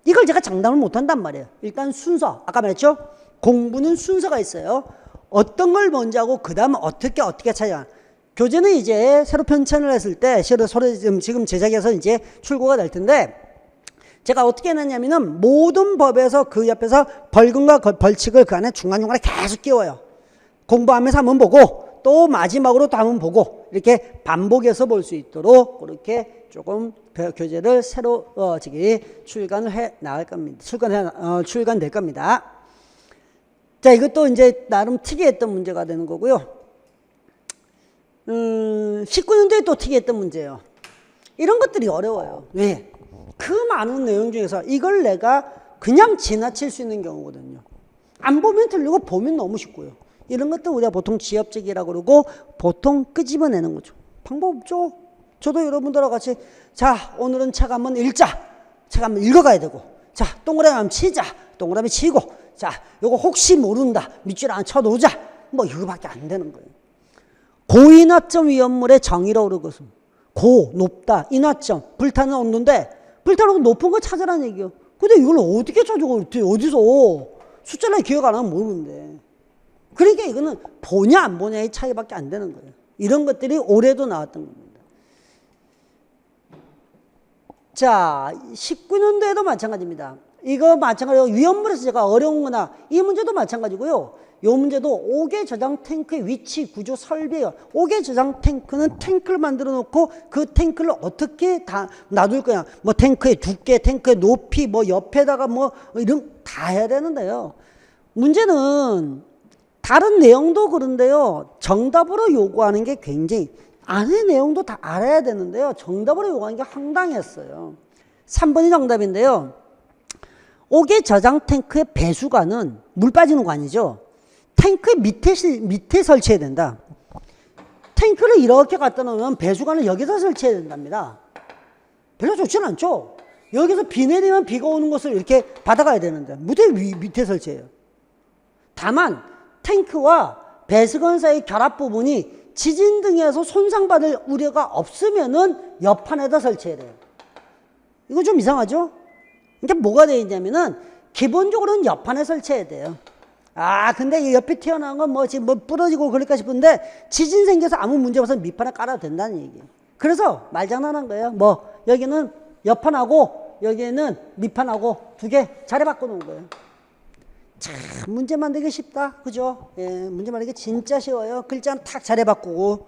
이걸 제가 장담을 못 한단 말이에요. 일단 순서, 아까 말했죠? 공부는 순서가 있어요. 어떤 걸 먼저 하고 그 다음 어떻게 찾아. 교재는 이제 새로 편찬을 했을 때 지금 제작해서 이제 출고가 될 텐데 제가 어떻게 해놨냐면은 모든 법에서 그 옆에서 벌금과 벌칙을 그 안에 중간중간에 계속 끼워요. 공부하면서 한번 보고 또 마지막으로 또 한번 보고 이렇게 반복해서 볼 수 있도록 그렇게 조금 교재를 새로 출간을 해 나갈 겁니다. 출간될 겁니다. 자, 이것도 이제 나름 특이했던 문제가 되는 거고요. 19년도에 또 특이했던 문제예요. 이런 것들이 어려워요. 왜? 그 많은 내용 중에서 이걸 내가 그냥 지나칠 수 있는 경우거든요. 안 보면 틀리고 보면 너무 쉽고요. 이런 것들 우리가 보통 지엽적이라고 그러고 보통 끄집어내는 거죠. 방법 없죠. 저도 여러분들하고 같이 자 오늘은 책 한번 읽자. 책 한번 읽어가야 되고 자 동그라미 한번 치자. 동그라미 치고 자 요거 혹시 모른다. 밑줄 안 쳐놓자. 뭐 이거밖에 안 되는 거예요. 고인화점 위험물의 정의로운 것은 고, 높다, 인화점, 불타는 온도인데 불타는 높은 거 찾으라는 얘기예요. 근데 이걸 어떻게 찾아? 어디서 숫자를 기억 안 하면 모르는데. 그러니까 이거는 보냐 안 보냐의 차이밖에 안 되는 거예요. 이런 것들이 올해도 나왔던 겁니다. 자, 19년도에도 마찬가지입니다. 이거 마찬가지로 위험물에서 제가 어려운 거나 이 문제도 마찬가지고요. 이 문제도 5개 저장 탱크의 위치, 구조, 설비예요. 5개 저장 탱크는 탱크를 만들어 놓고 그 탱크를 어떻게 다 놔둘 거냐. 뭐 탱크의 두께, 탱크의 높이, 뭐 옆에다가 뭐 이런 다 해야 되는데요. 문제는 다른 내용도 그런데요. 정답으로 요구하는 게 굉장히 안의 내용도 다 알아야 되는데요. 정답으로 요구하는 게 황당했어요. 3번이 정답인데요. 5개 저장 탱크의 배수관은 물 빠지는 거 아니죠? 탱크 밑에 설치해야 된다. 탱크를 이렇게 갖다 놓으면 배수관을 여기다 설치해야 된답니다. 별로 좋지는 않죠? 여기서 비 내리면 비가 오는 것을 이렇게 받아가야 되는데 밑에 설치해요. 다만 탱크와 배수관 사이 결합 부분이 지진 등에서 손상받을 우려가 없으면은 옆판에다 설치해야 돼요. 이거 좀 이상하죠? 그러니까 뭐가 되어 있냐면은 기본적으로는 옆판에 설치해야 돼요. 아, 근데 옆에 튀어나온 건 뭐 지금 뭐 부러지고 그럴까 싶은데 지진 생겨서 아무 문제 없어서 밑판에 깔아도 된다는 얘기예요. 그래서 말장난한 거예요. 뭐 여기는 옆판하고 여기는 밑판하고 두 개 자리 바꿔 놓은 거예요. 참 문제 만들기 쉽다. 그죠? 예, 문제 만들기 진짜 쉬워요. 글자는 탁 자리 바꾸고.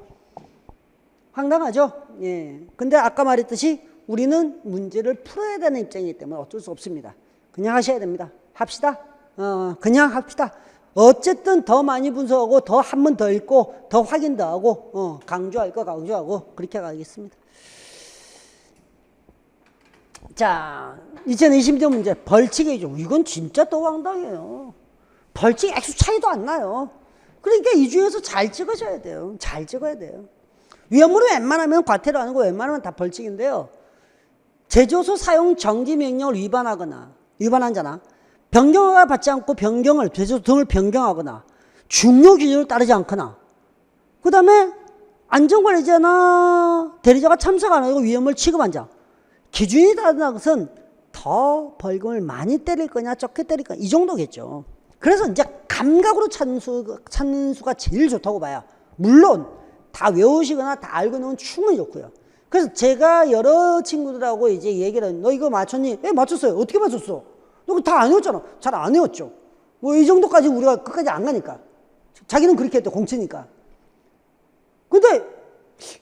황당하죠? 예. 근데 아까 말했듯이 우리는 문제를 풀어야 되는 입장이기 때문에 어쩔 수 없습니다. 그냥 하셔야 됩니다. 합시다. 그냥 합시다. 어쨌든 더 많이 분석하고 더 한 번 더 읽고 더 확인도 하고 강조할 거 강조하고 그렇게 가겠습니다. 자, 2020년 문제 벌칙이죠. 이건 진짜 또 황당해요. 벌칙 액수 차이도 안 나요. 그러니까 이 중에서 잘 찍으셔야 돼요. 잘 찍어야 돼요. 위험으로 웬만하면 과태료 아니고 웬만하면 다 벌칙인데요. 제조소 사용 정지 명령을 위반한 자나 변경허가 받지 않고 제조소 등을 변경하거나 중요 기준을 따르지 않거나, 그 다음에 안전관리자나 대리자가 참석 안 하고 위험을 취급한 자. 기준이 다르다는 것은 더 벌금을 많이 때릴 거냐 적게 때릴 거냐 이 정도겠죠. 그래서 이제 감각으로 찾는 수가 제일 좋다고 봐요. 물론 다 외우시거나 다 알고 있는 건 충분히 좋고요. 그래서 제가 여러 친구들하고 이제 얘기를 하는, 너 이거 맞췄니? 예, 맞췄어요. 어떻게 맞췄어? 너 다 안 외웠잖아. 잘 안 외웠죠. 뭐 이 정도까지 우리가 끝까지 안 가니까. 자기는 그렇게 했대, 공채니까. 근데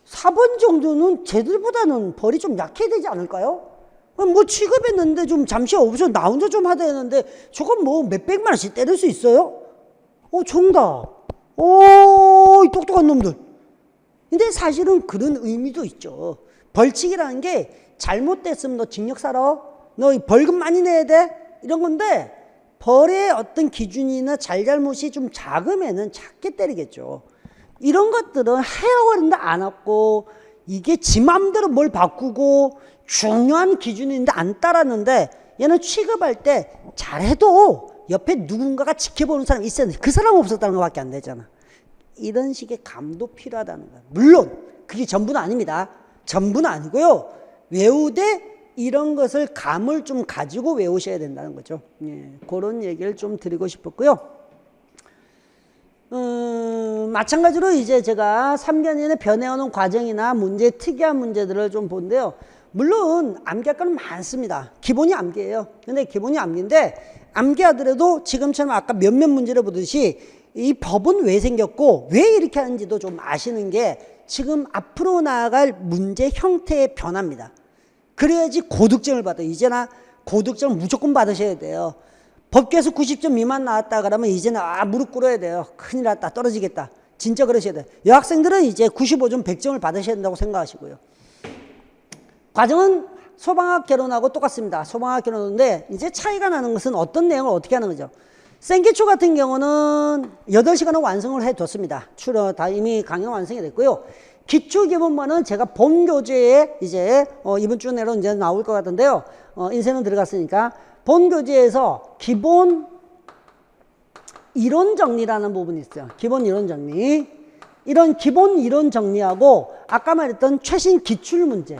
4번 정도는 쟤들보다는 벌이 좀 약해야 되지 않을까요? 뭐 취급했는데 좀 잠시 없어 나 혼자 좀 하다 했는데 저건 뭐 몇백만 원씩 때릴 수 있어요? 정답. 이 똑똑한 놈들. 근데 사실은 그런 의미도 있죠. 벌칙이라는 게 잘못됐으면 너 징역 살아? 너 벌금 많이 내야 돼? 이런 건데 벌의 어떤 기준이나 잘잘못이 좀 작으면은 작게 때리겠죠. 이런 것들은 해야 하는데 안 하고 이게 지 맘대로 뭘 바꾸고 중요한 기준인데 안 따랐는데 얘는 취급할 때 잘해도 옆에 누군가가 지켜보는 사람이 있었는데 그 사람 없었다는 것밖에 안 되잖아. 이런 식의 감도 필요하다는 거예요. 물론 그게 전부는 아닙니다. 전부는 아니고요. 외우되 이런 것을 감을 좀 가지고 외우셔야 된다는 거죠. 예, 그런 얘기를 좀 드리고 싶었고요. 마찬가지로 이제 제가 3년 이내 변해오는 과정이나 문제, 특이한 문제들을 좀 본데요. 물론 암기학과는 많습니다. 기본이 암기예요. 근데 기본이 암기인데 암기하더라도 지금처럼 아까 몇몇 문제를 보듯이 이 법은 왜 생겼고 왜 이렇게 하는지도 좀 아시는 게 지금 앞으로 나아갈 문제 형태의 변화입니다. 그래야지 고득점을 받아요. 이제나 고득점 무조건 받으셔야 돼요. 법규에서 90점 미만 나왔다 그러면 이제는 무릎 꿇어야 돼요. 큰일 났다. 떨어지겠다. 진짜 그러셔야 돼요. 여학생들은 이제 95점 100점을 받으셔야 된다고 생각하시고요. 과정은 소방학 개론하고 똑같습니다. 소방학 개론인데 이제 차이가 나는 것은 어떤 내용을 어떻게 하는 거죠. 생기초 같은 경우는 8시간은 완성을 해뒀습니다. 다 이미 강연 완성이 됐고요. 기초 기본반은 제가 본 교재에 이제 이번 주 내로 이제 나올 것 같은데요. 인쇄는 들어갔으니까 본 교재에서 기본 이론 정리라는 부분이 있어요. 기본 이론 정리. 이런 기본 이론 정리하고 아까 말했던 최신 기출문제,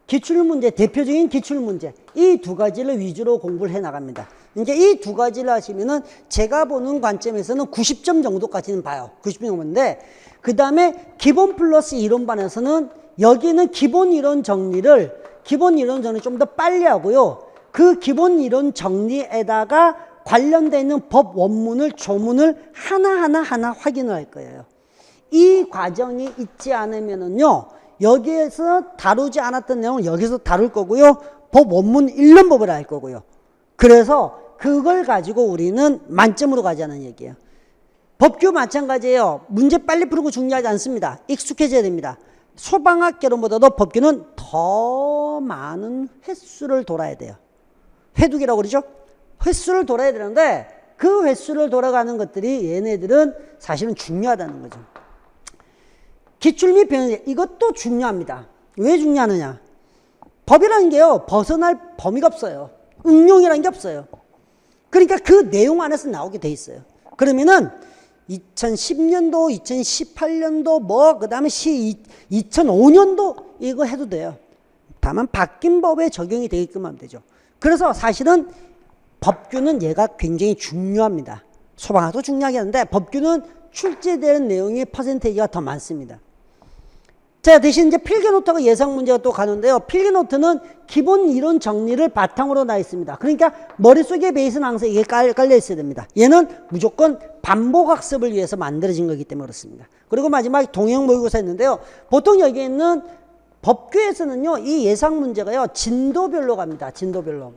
대표적인 기출문제 이 두 가지를 위주로 공부를 해 나갑니다. 이제 이 두 가지를 하시면은 제가 보는 관점에서는 90점 정도까지는 봐요. 90점 정도인데 그 다음에 기본 플러스 이론반에서는 여기는 기본 이론 정리를 좀 더 빨리 하고요. 그 기본 이론 정리에다가 관련되어 있는 법 원문을 조문을 하나하나 확인을 할 거예요. 이 과정이 있지 않으면은요. 여기에서 다루지 않았던 내용을 여기서 다룰 거고요. 법 원문 1년법을 할 거고요. 그래서 그걸 가지고 우리는 만점으로 가자는 얘기예요. 법규 마찬가지예요. 문제 빨리 풀고 중요하지 않습니다. 익숙해져야 됩니다. 소방학 개론보다도 법규는 더 많은 횟수를 돌아야 돼요. 회두기라고 그러죠. 횟수를 돌아야 되는데 그 횟수를 돌아가는 것들이 얘네들은 사실은 중요하다는 거죠. 기출 및 변제 이것도 중요합니다. 왜 중요하느냐. 법이라는 게요. 벗어날 범위가 없어요. 응용이라는 게 없어요. 그러니까 그 내용 안에서 나오게 돼 있어요. 그러면은 2010년도, 2018년도 그 다음에 2005년도 이거 해도 돼요. 다만 바뀐 법에 적용이 되게끔 하면 되죠. 그래서 사실은 법규는 얘가 굉장히 중요합니다. 소방학도 중요하긴 한데 법규는 출제되는 내용의 퍼센테이지가 더 많습니다. 자, 대신 이제 필기노트하고 예상 문제가 또 가는데요. 필기노트는 기본 이론 정리를 바탕으로 나 있습니다. 그러니까 머릿속에 베이스는 항상 이게 깔려 있어야 됩니다. 얘는 무조건 반복 학습을 위해서 만들어진 거기 때문에 그렇습니다. 그리고 마지막에 동형 모의고사 있는데요. 보통 여기 있는 법규에서는요, 이 예상 문제가요, 진도별로 갑니다. 진도별로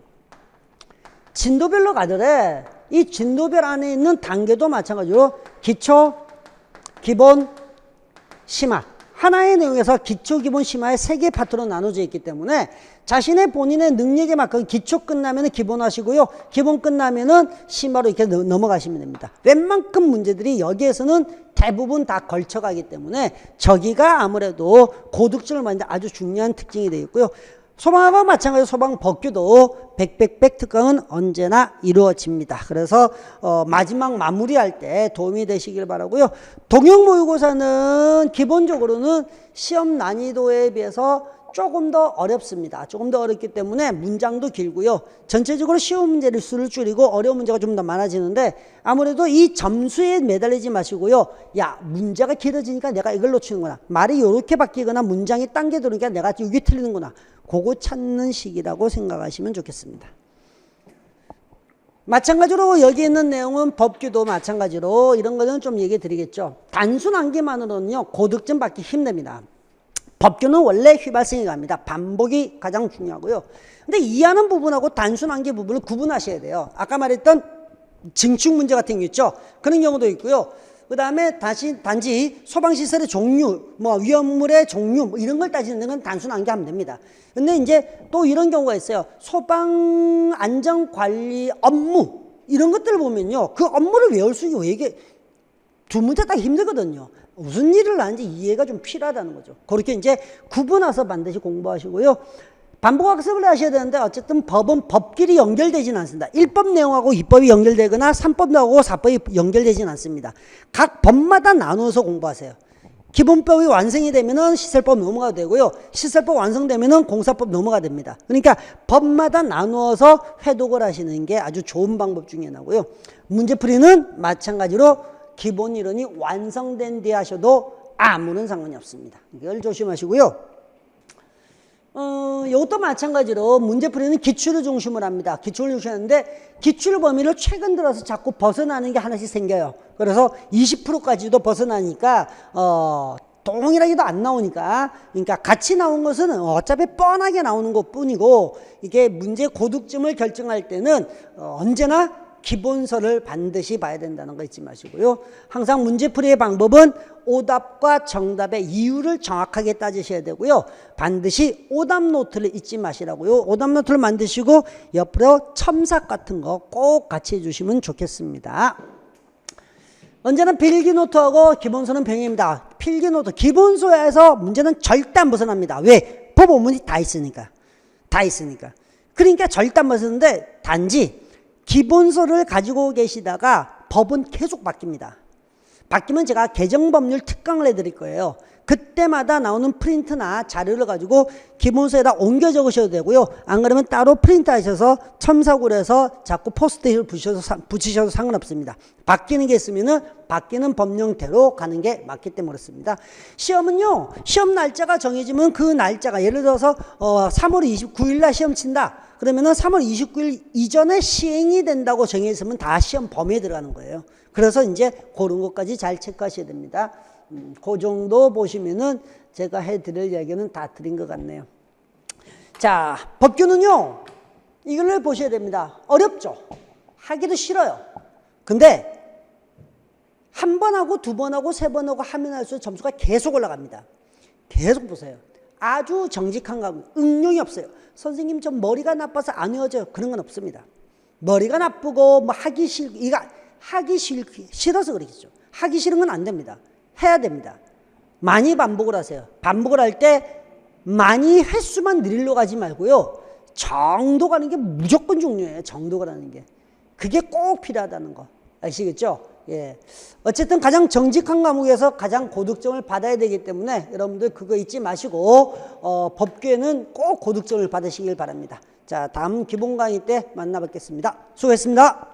가더래. 이 진도별 안에 있는 단계도 마찬가지로 기초, 기본, 심화. 하나의 내용에서 기초, 기본, 심화의 3개 파트로 나눠져 있기 때문에 자신의 본인의 능력에 맞게 기초 끝나면 기본 하시고요. 기본 끝나면은 심화로 이렇게 넘어가시면 됩니다. 웬만큼 문제들이 여기에서는 대부분 다 걸쳐가기 때문에 저기가 아무래도 고득점을 만드는 아주 중요한 특징이 되어 있고요. 소방하고 마찬가지로 소방 법규도 100 특강은 언제나 이루어집니다. 그래서 마지막 마무리할 때 도움이 되시길 바라고요. 동형 모의고사는 기본적으로는 시험 난이도에 비해서 조금 더 어렵습니다. 조금 더 어렵기 때문에 문장도 길고요. 전체적으로 쉬운 문제를 수를 줄이고 어려운 문제가 좀 더 많아지는데 아무래도 이 점수에 매달리지 마시고요. 야, 문제가 길어지니까 내가 이걸 놓치는구나. 말이 이렇게 바뀌거나 문장이 당겨 들으니까 내가 이게 틀리는구나. 그거 찾는 시기라고 생각하시면 좋겠습니다. 마찬가지로 여기 있는 내용은 법규도 마찬가지로 이런 거는 좀 얘기 드리겠죠. 단순 암기만으로는요, 고득점 받기 힘듭니다. 법규는 원래 휘발성이 갑니다. 반복이 가장 중요하고요. 근데 이해하는 부분하고 단순 암기 부분을 구분하셔야 돼요. 아까 말했던 증축 문제 같은 게 있죠. 그런 경우도 있고요. 그 다음에 단지 소방시설의 종류, 위험물의 종류, 이런 걸 따지는 건 단순 암기하면 됩니다. 근데 이제 또 이런 경우가 있어요. 소방 안전관리 업무, 이런 것들을 보면요. 그 업무를 외울 수 있는 게 이게 두 문제 다 힘들거든요. 무슨 일을 하는지 이해가 좀 필요하다는 거죠. 그렇게 이제 구분해서 반드시 공부하시고요. 반복학습을 하셔야 되는데 어쨌든 법은 법끼리 연결되지는 않습니다. 1법 내용하고 2법이 연결되거나 3법 내용하고 4법이 연결되지는 않습니다. 각 법마다 나누어서 공부하세요. 기본법이 완성이 되면은 시설법 넘어가도 되고요. 시설법 완성되면은 공사법 넘어가야 됩니다. 그러니까 법마다 나누어서 회독을 하시는 게 아주 좋은 방법 중에 하나고요. 문제풀이는 마찬가지로 기본 이론이 완성된 뒤에 하셔도 아무런 상관이 없습니다. 이걸 조심하시고요. 이것도 마찬가지로 문제풀이는 기출을 중심으로 합니다. 기출을 중심하는데 기출 범위를 최근 들어서 자꾸 벗어나는 게 하나씩 생겨요. 그래서 20%까지도 벗어나니까 동일하게도 안 나오니까, 그러니까 같이 나온 것은 어차피 뻔하게 나오는 것 뿐이고, 이게 문제 고득점을 결정할 때는 언제나 기본서를 반드시 봐야 된다는 거 잊지 마시고요. 항상 문제풀이의 방법은 오답과 정답의 이유를 정확하게 따지셔야 되고요. 반드시 오답 노트를 잊지 마시라고요. 오답 노트를 만드시고 옆으로 첨삭 같은 거 꼭 같이 해주시면 좋겠습니다. 언제나 필기노트하고 기본서는 병행입니다. 필기노트, 기본서에서 문제는 절대 안 벗어납니다. 왜? 법원문이 다 있으니까. 다 있으니까. 그러니까 절대 안 벗어나는데 단지 기본서를 가지고 계시다가 법은 계속 바뀝니다. 바뀌면 제가 개정법률 특강을 해드릴 거예요. 그때마다 나오는 프린트나 자료를 가지고 기본서에다 옮겨 적으셔도 되고요. 안 그러면 따로 프린트 하셔서 첨삭을 해서 자꾸 포스트잇을 붙이셔도 상관없습니다. 바뀌는 게 있으면은 바뀌는 법령대로 가는 게 맞기 때문에 그렇습니다. 시험은요, 시험 날짜가 정해지면 그 날짜가, 예를 들어서 3월 29일 날 시험 친다. 그러면은 3월 29일 이전에 시행이 된다고 정해있으면 다 시험 범위에 들어가는 거예요. 그래서 이제 그런 것까지 잘 체크하셔야 됩니다. 그 정도 보시면은 제가 해드릴 이야기는 다 드린 것 같네요. 자, 법규는요, 이걸 보셔야 됩니다. 어렵죠? 하기도 싫어요. 근데 한 번 하고 두 번 하고 세 번 하고 하면 할수록 점수가 계속 올라갑니다. 계속 보세요. 아주 정직한 과목, 응용이 없어요. 선생님 좀 머리가 나빠서 안 외워져요. 그런 건 없습니다. 머리가 나쁘고 뭐 하기 싫어서 그러겠죠. 하기 싫은 건 안 됩니다. 해야 됩니다. 많이 반복을 하세요. 반복을 할 때 많이 횟수만 늘리려고 하지 말고요. 정도 가는 게 무조건 중요해요. 정도 가는 게. 그게 꼭 필요하다는 거. 아시겠죠? 예. 어쨌든 가장 정직한 과목에서 가장 고득점을 받아야 되기 때문에 여러분들 그거 잊지 마시고 법규에는 꼭 고득점을 받으시길 바랍니다. 자, 다음 기본 강의 때 만나 뵙겠습니다. 수고했습니다.